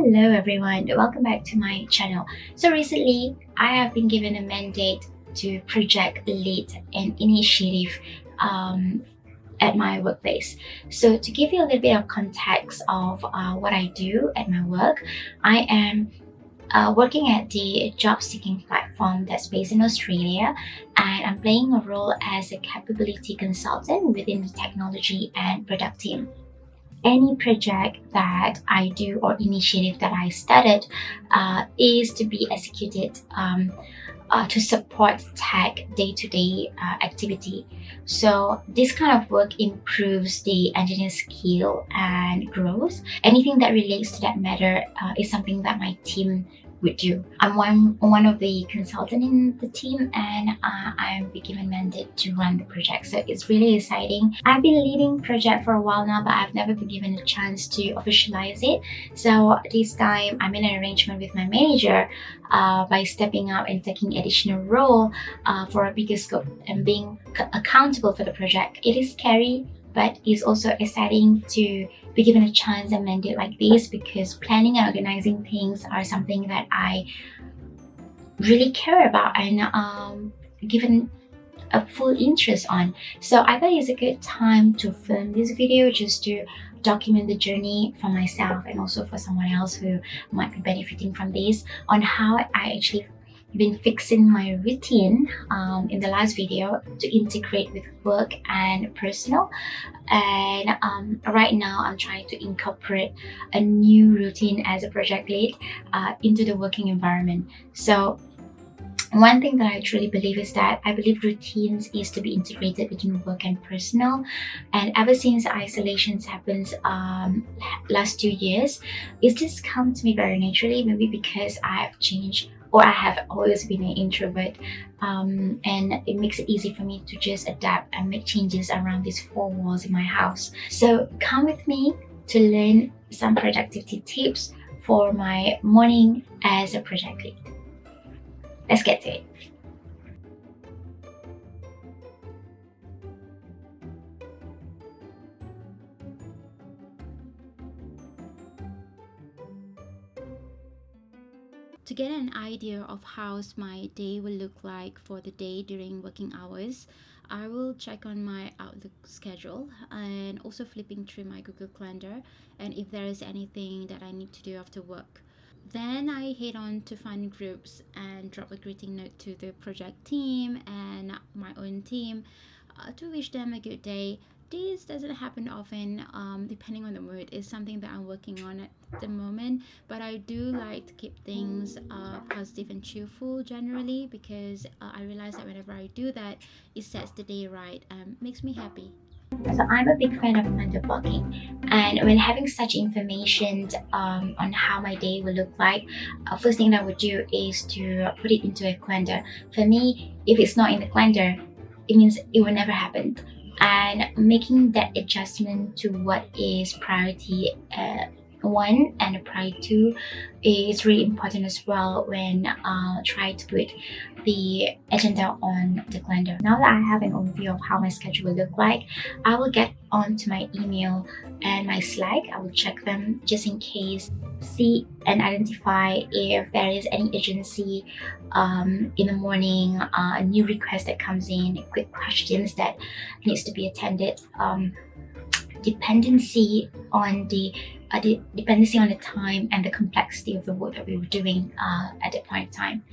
Hello everyone, welcome back to my channel. So recently I have been given a mandate to project lead an initiative at my workplace. So to give you a little bit of context of what I do at my work, I am working at the job seeking platform that's based in Australia, and I'm playing a role as a capability consultant within the technology and product team. Any project that I do or initiative that I started is to be executed to support tech day-to-day activity. So this kind of work improves the engineer's skill and growth. Anything that relates to that matter is something that my team would do. I'm one of the consultant in the team, and I'm given mandate to run the project. So it's really exciting. I've been leading project for a while now, but I've never been given a chance to officialize it. So this time I'm in an arrangement with my manager by stepping up and taking additional role for a bigger scope and being accountable for the project. It is scary, but it's also exciting to be given a chance and mandate like this, because planning and organizing things are something that I really care about and given a full interest on. So I thought it's a good time to film this video just to document the journey for myself and also for someone else who might be benefiting from this, on how I actually been fixing my routine in the last video to integrate with work and personal, and right now I'm trying to incorporate a new routine as a project lead into the working environment. So one thing that I truly believe is that I believe routines is to be integrated between work and personal. And ever since isolations happens last 2 years, it's just come to me very naturally, maybe because I have changed, or I have always been an introvert, and it makes it easy for me to just adapt and make changes around these four walls in my house. So come with me to learn some productivity tips for my morning as a project lead. Let's get to it. To get an idea of how my day will look like for the day during working hours, I will check on my Outlook schedule and also flipping through my Google Calendar, and if there is anything that I need to do after work. Then I head on to find groups and drop a greeting note to the project team and my own team to wish them a good day. This doesn't happen often, depending on the mood. It's something that I'm working on at the moment, but I do like to keep things positive and cheerful generally, because I realize that whenever I do that, it sets the day right and makes me happy. So I'm a big fan of calendar blocking, and when having such information on how my day will look like, first thing that I would do is to put it into a calendar. For me, if it's not in the calendar, it means it will never happen. And making that adjustment to what is priority 1 and priority 2 is really important as well when trying to put the agenda on the calendar. Now that I have an overview of how my schedule will look like, I will get onto my email and my Slack. I will check them just in case, see and identify if there is any urgency in the morning, a new request that comes in, quick questions that needs to be attended, dependency on the time and the complexity of the work that we were doing at that point in time.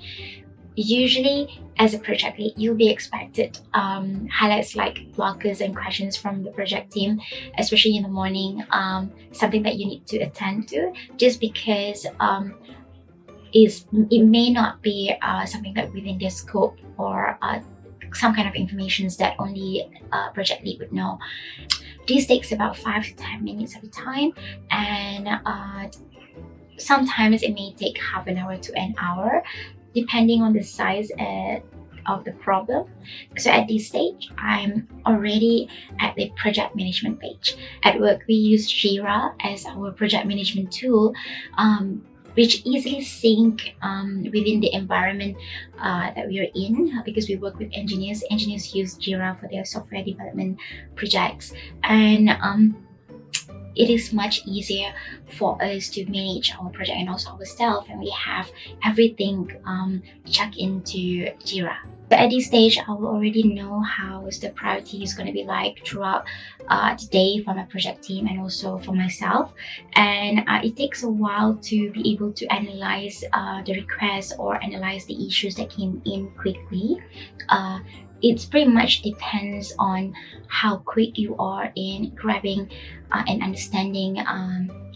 Usually, as a project lead, you'll be expected highlights like blockers and questions from the project team, especially in the morning, something that you need to attend to, just because it may not be something that within their scope, or some kind of information that only a project lead would know. This takes about 5 to 10 minutes of time, and sometimes it may take half an hour to an hour, depending on the size of the problem. So at this stage, I'm already at the project management page. At work, we use Jira as our project management tool, which easily sync within the environment that we are in, because we work with engineers. Engineers use Jira for their software development projects, and it is much easier for us to manage our project and also ourselves, and we have everything chucked into Jira. So at this stage, I will already know how the priority is going to be like throughout the day for my project team and also for myself. And it takes a while to be able to analyze the requests or analyze the issues that came in quickly. It's pretty much depends on how quick you are in grabbing and understanding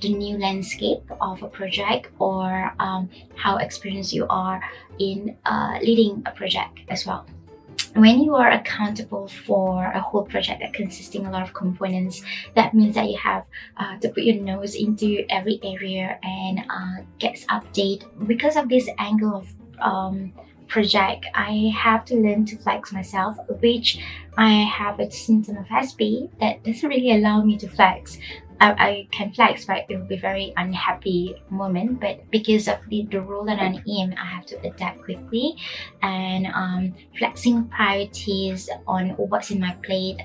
the new landscape of a project, or how experienced you are in leading a project as well. When you are accountable for a whole project that consisting a lot of components, that means that you have to put your nose into every area and gets update. Because of this angle of project, I have to learn to flex myself, which I have a symptom of SP that doesn't really allow me to flex. I can flex, but it will be very unhappy moment. But because of the role that I'm in, I have to adapt quickly and flexing priorities on what's in my plate,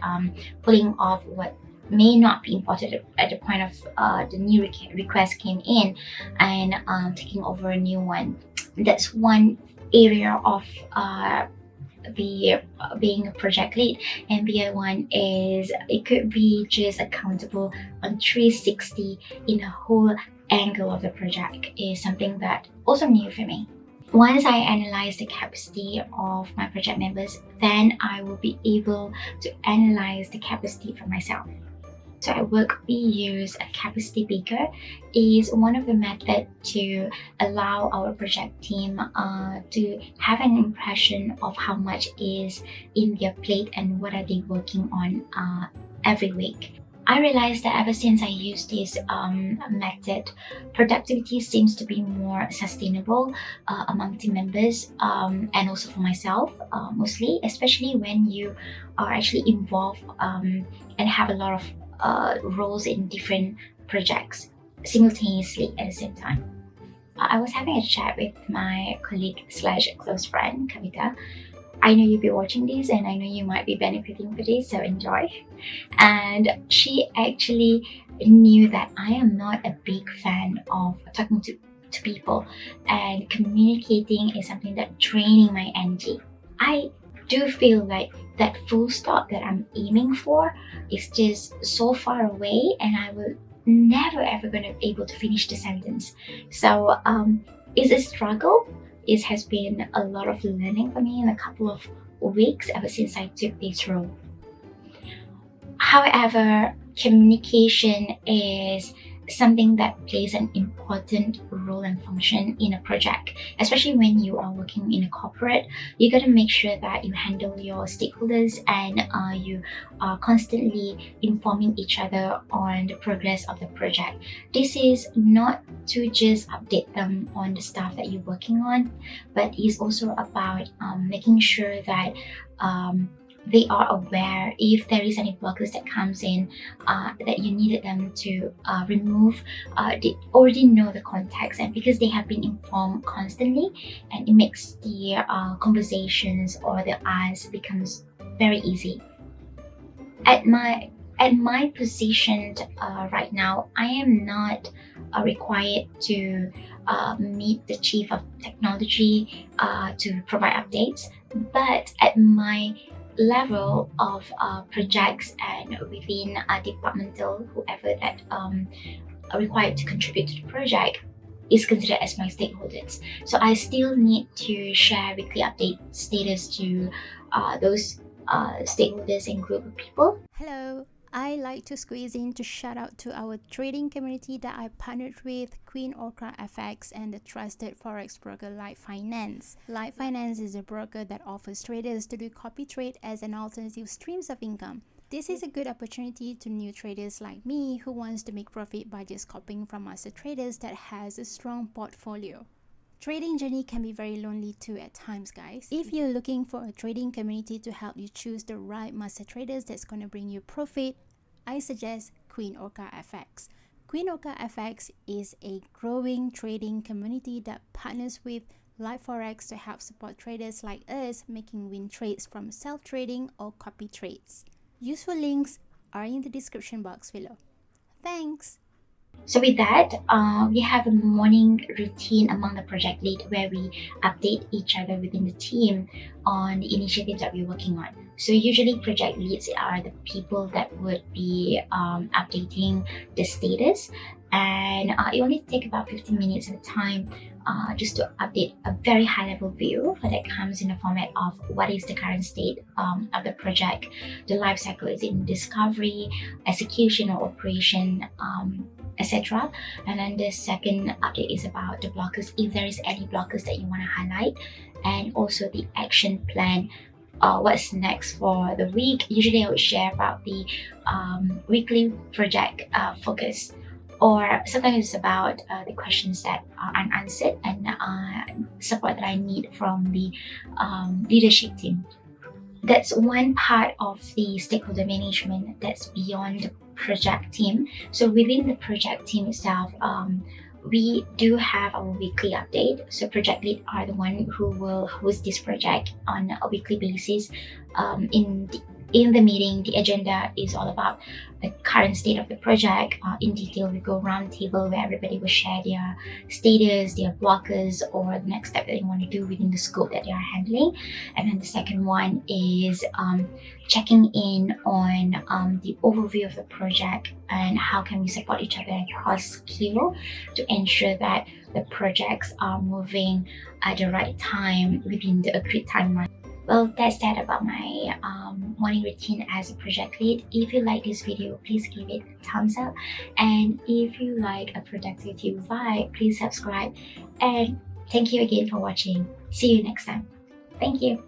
pulling off what may not be important at the point of the new request came in, and taking over a new one. That's one area of the being a project lead. And the other one is it could be just accountable on 360 in the whole angle of the project is something that also new for me. Once I analyze the capacity of my project members, then I will be able to analyze the capacity for myself. So at work, we use a capacity picker. Is one of the methods to allow our project team to have an impression of how much is in their plate and what are they working on every week. I realized that ever since I used this method, productivity seems to be more sustainable among team members, and also for myself mostly, especially when you are actually involved and have a lot of roles in different projects simultaneously at the same time. I was having a chat with my colleague slash close friend, Kavita. I know you'll be watching this and I know you might be benefiting from this, so enjoy. And she actually knew that I am not a big fan of talking to people, and communicating is something that draining my energy. I do feel like that full stop that I'm aiming for is just so far away, and I will never ever gonna be able to finish the sentence. So it's a struggle. It has been a lot of learning for me in a couple of weeks ever since I took this role. However, communication is something that plays an important role and function in a project, especially when you are working in a corporate. You got to make sure that you handle your stakeholders and you are constantly informing each other on the progress of the project. This is not to just update them on the stuff that you're working on, but is also about making sure that they are aware if there is any blockers that comes in that you needed them to remove. They already know the context, and because they have been informed constantly, and it makes the conversations or the eyes becomes very easy. At my position right now, I am not required to meet the chief of technology to provide updates, but at my level of projects and within a departmental, whoever that are required to contribute to the project is considered as my stakeholders. So I still need to share weekly update status to those stakeholders and group of people. Hello, I like to squeeze in to shout out to our trading community that I partnered with, Queen Orca FX and the trusted forex broker Light Finance. Light Finance is a broker that offers traders to do copy trade as an alternative streams of income. This is a good opportunity to new traders like me who wants to make profit by just copying from master traders that has a strong portfolio. Trading journey can be very lonely too at times, guys. If you're looking for a trading community to help you choose the right master traders that's going to bring you profit, I suggest Queen Orca FX. Queen Orca FX is a growing trading community that partners with Live Forex to help support traders like us making win trades from self-trading or copy trades. Useful links are in the description box below. Thanks! So with that, we have a morning routine among the project lead where we update each other within the team on the initiatives that we're working on. So usually project leads are the people that would be updating the status, and it only takes about 15 minutes at a time just to update a very high level view that comes in the format of what is the current state of the project. The life cycle is in discovery, execution or operation, etc. And then the second update is about the blockers, if there is any blockers that you want to highlight, and also the action plan. What's next for the week. Usually I would share about the weekly project focus, or sometimes it's about the questions that are unanswered and support that I need from the leadership team. That's one part of the stakeholder management that's beyond the project team. So within the project team itself, we do have our weekly update. So project lead are the one who will host this project on a weekly basis. In the meeting, the agenda is all about the current state of the project. In detail, we go round table where everybody will share their status, their blockers, or the next step that they want to do within the scope that they are handling. And then the second one is checking in on the overview of the project and how can we support each other across skill to ensure that the projects are moving at the right time within the agreed timeline. Well, that's that about my morning routine as a project lead. If you like this video, please give it a thumbs up. And if you like a productivity vibe, please subscribe. And thank you again for watching. See you next time. Thank you.